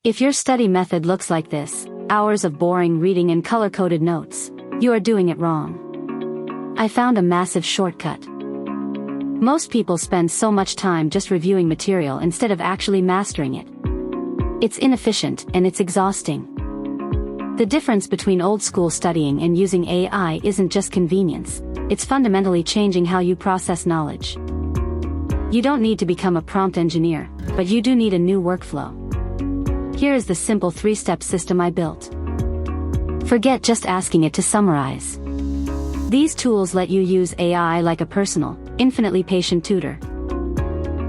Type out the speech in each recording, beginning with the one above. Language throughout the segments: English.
If your study method looks like this, hours of boring reading and color-coded notes, you are doing it wrong. I found a massive shortcut. Most people spend so much time just reviewing material instead of actually mastering it. It's inefficient and it's exhausting. The difference between old-school studying and using AI isn't just convenience, it's fundamentally changing how you process knowledge. You don't need to become a prompt engineer, but you do need a new workflow. Here is the simple 3-step system I built. Forget just asking it to summarize. These tools let you use AI like a personal, infinitely patient tutor.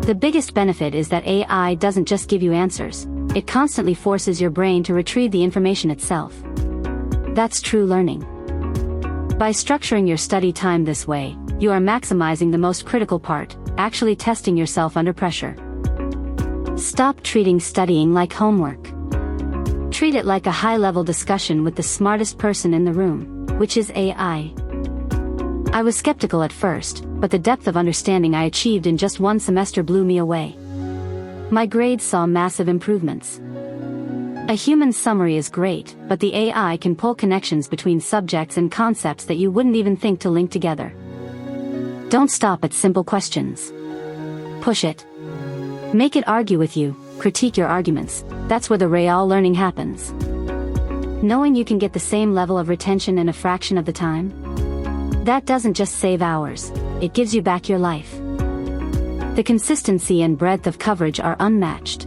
The biggest benefit is that AI doesn't just give you answers, it constantly forces your brain to retrieve the information itself. That's true learning. By structuring your study time this way, you are maximizing the most critical part, actually testing yourself under pressure. Stop treating studying like homework. Treat it like a high-level discussion with the smartest person in the room, which is AI. I was skeptical at first, but the depth of understanding I achieved in just one semester blew me away. My grades saw massive improvements. A human summary is great, but the AI can pull connections between subjects and concepts that you wouldn't even think to link together. Don't stop at simple questions. Push it. Make it argue with you, critique your arguments. That's where the real learning happens. Knowing you can get the same level of retention in a fraction of the time? That doesn't just save hours, it gives you back your life. The consistency and breadth of coverage are unmatched.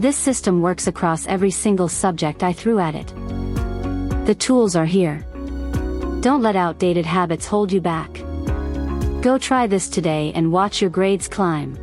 This system works across every single subject I threw at it. The tools are here. Don't let outdated habits hold you back. Go try this today and watch your grades climb.